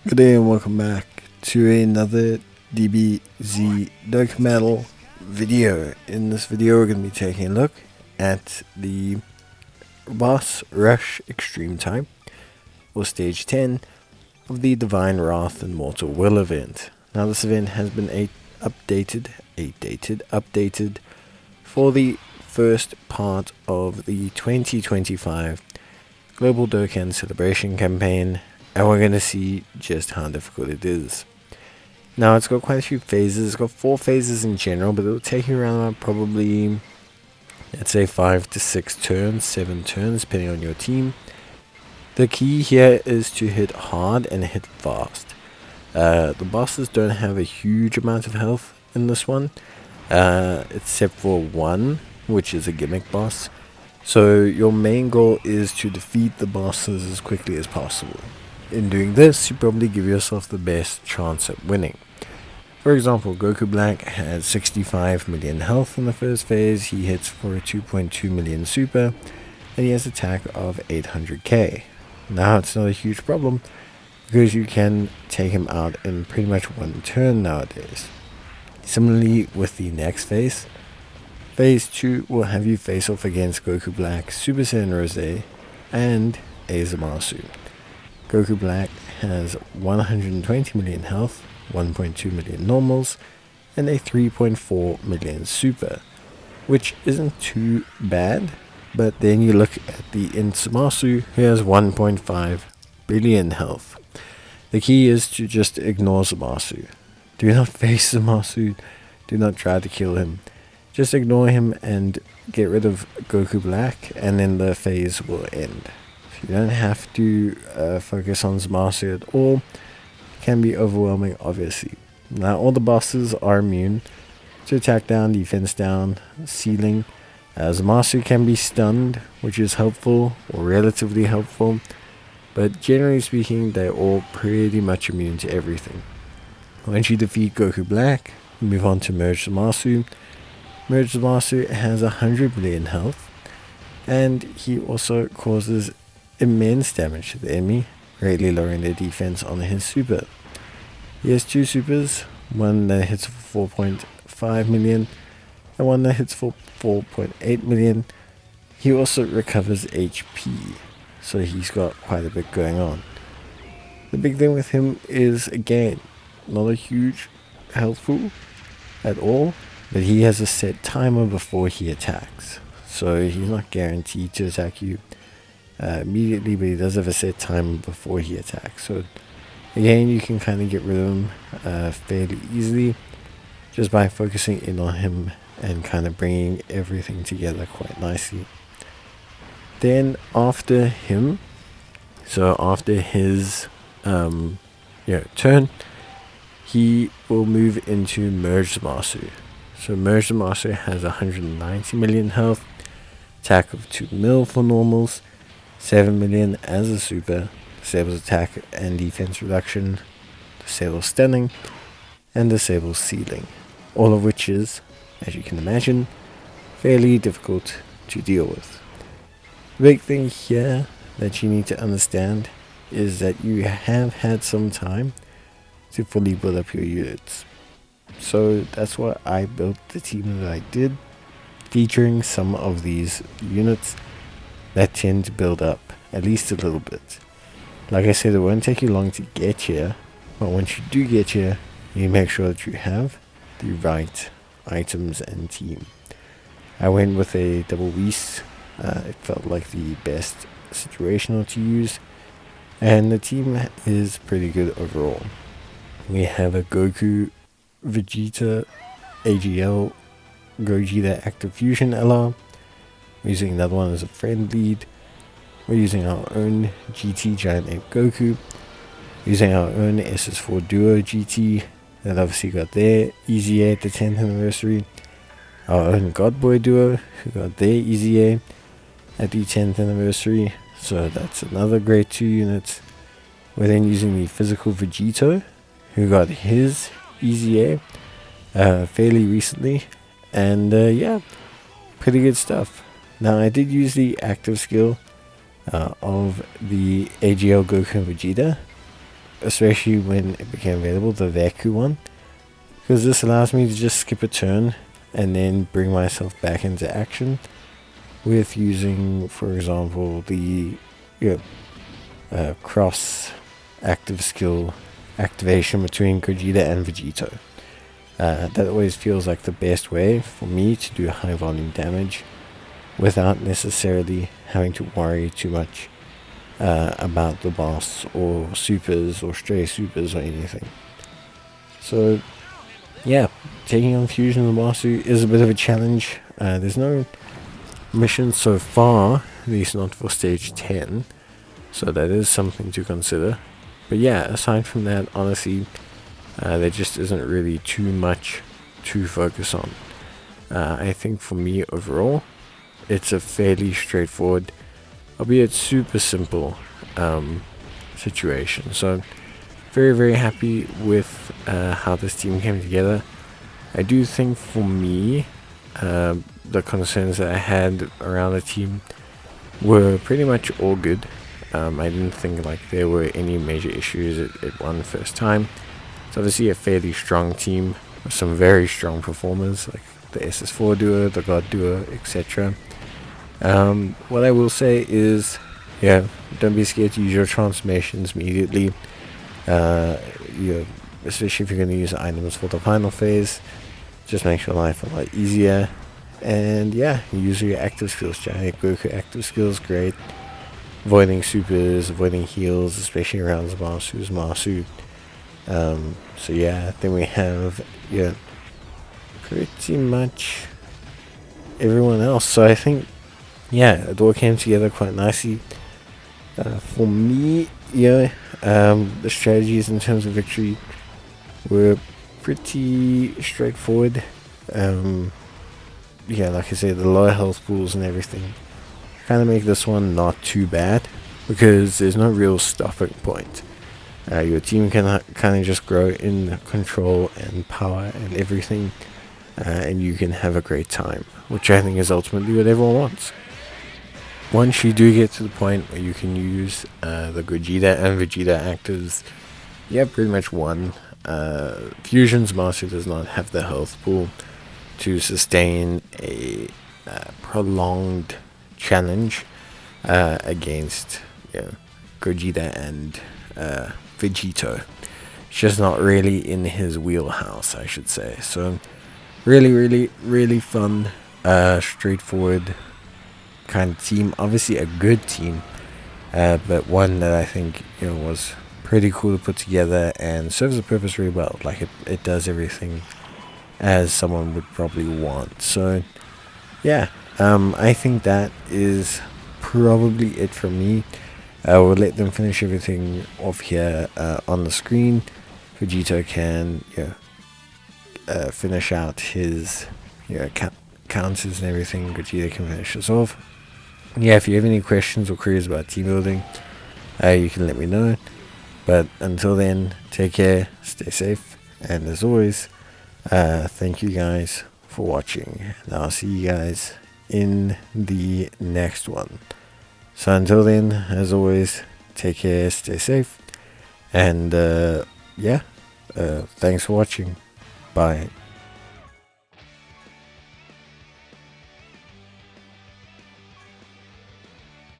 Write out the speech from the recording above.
Good day and welcome back to another DBZ Dokkan video. In this video we're going to be taking a look at the Boss Rush Extreme Type, or Stage 10, of the Divine Wrath and Mortal Will event. Now this event has been updated for the first part of the 2025 Global Dokkan Celebration campaign, and we're going to see just how difficult it is. Now it's got quite a few phases. It's got 4 phases in general, but it'll take you around about probably, let's say, 5 to 6 turns, 7 turns, depending on your team. The key here is to hit hard and hit fast. The bosses don't have a huge amount of health in this one, except for one, which is a gimmick boss. So your main goal is to defeat the bosses as quickly as possible. In doing this, you probably give yourself the best chance at winning. For example, Goku Black has 65 million health in the first phase. He hits for a 2.2 million super, and he has attack of 800k. Now it's not a huge problem, because you can take him out in pretty much one turn nowadays. Similarly with the next phase, Phase 2 will have you face off against Goku Black, Super Saiyan Rose, and Zamasu. Goku Black has 120 million health, 1.2 million normals, and a 3.4 million super, which isn't too bad. But then you look at the Zamasu, who has 1.5 billion health. The key is to just ignore Zamasu. Do not face Zamasu, do not try to kill him. Just ignore him and get rid of Goku Black, and then the phase will end. So you don't have to focus on Zamasu at all. It can be overwhelming, obviously. Now all the bosses are immune to attack down, defense down, ceiling. Zamasu can be stunned, which is helpful, or relatively helpful. But generally speaking, they're all pretty much immune to everything. Once you defeat Goku Black, you move on to Merge Zamasu. Merge Zamasu has 100 million health, and he also causes immense damage to the enemy, greatly lowering their defense on his super. He has 2 supers, one that hits for 4.5 million and one that hits for 4.8 million. He also recovers HP, so he's got quite a bit going on. The big thing with him is, again, not a huge health pool at all, but he has a set timer before he attacks. So he's not guaranteed to attack you immediately, but he does have a set timer before he attacks. So again, you can kind of get rid of him fairly easily just by focusing in on him and kind of bringing everything together quite nicely. Then after him, so after his turn, he will move into Merge Zamasu. So Merge Zamasu has 190 million health, attack of 2 mil for normals, 7 million as a super, disables attack and defense reduction, disables stunning, and disables sealing. All of which is, as you can imagine, fairly difficult to deal with. The big thing here that you need to understand is that you have had some time to fully build up your units. So that's why I built the team that I did, featuring some of these units that tend to build up at least a little bit. Like I said, it won't take you long to get here, but once you do get here, you make sure that you have the right items and team. I went with a double beast. It felt like the best situational to use, and the team is pretty good overall. We have a Goku, Vegeta, AGL, Gogeta Active Fusion LR. We're using another one as a friend lead. We're using our own GT Giant Ape Goku. We're using our own SS4 Duo GT that obviously got their Easy A at the 10th anniversary. Our own God Boy Duo who got their Easy A at the 10th anniversary. So that's another great 2 units. We're then using the physical Vegito who got his Easy A fairly recently, and yeah, pretty good stuff. Now I did use the active skill of the AGL Goku and Vegeta, especially when it became available, the Veku one, because this allows me to just skip a turn and then bring myself back into action with using, for example, the cross active skill activation between Gogeta and Vegito. That always feels like the best way for me to do high volume damage without necessarily having to worry too much about the boss or supers or stray supers or anything. So yeah, taking on Fusion and Masu is a bit of a challenge. There's no mission so far, at least not for stage 10, so that is something to consider. But yeah, aside from that, honestly, there just isn't really too much to focus on. I think for me overall, it's a fairly straightforward, albeit super simple situation. So very, very happy with how this team came together. I do think for me, the concerns that I had around the team were pretty much all good. I didn't think like there were any major issues. It won the first time. It's obviously a fairly strong team with some very strong performers like the SS4 duo, the God duo, etc. What I will say is, yeah, don't be scared to use your transformations immediately. Especially if you're going to use items for the final phase, just makes your life a lot easier. And yeah, use your active skills. Giant Goku active skills, great. Avoiding supers, avoiding heals, especially around Zamasu's Masu. So yeah, then we have pretty much everyone else. So I think it all came together quite nicely. For me, the strategies in terms of victory were pretty straightforward. Like I said, the lower health pools and everything kind of make this one not too bad because there's no real stopping point. Your team can kind of just grow in control and power and everything, and you can have a great time, which I think is ultimately what everyone wants. Once you do get to the point where you can use the Gogeta and Vegeta actives, you have pretty much won. Fusion's Master does not have the health pool to sustain a prolonged challenge against Gogeta and Vegito. It's just not really in his wheelhouse, I should say. So really, really, really fun, straightforward kind of team. Obviously a good team, but one that I think was pretty cool to put together and serves the purpose really well. Like it does everything as someone would probably want. So yeah, I think that is probably it from me. We'll let them finish everything off here on the screen. Vegito can finish out his counters and everything. Gogeta can finish us off. Yeah, if you have any questions or queries about team building, you can let me know. But until then, take care, stay safe, and as always, thank you guys for watching, and I'll see you guys in the next one. So until then, as always, take care, stay safe, and thanks for watching. Bye.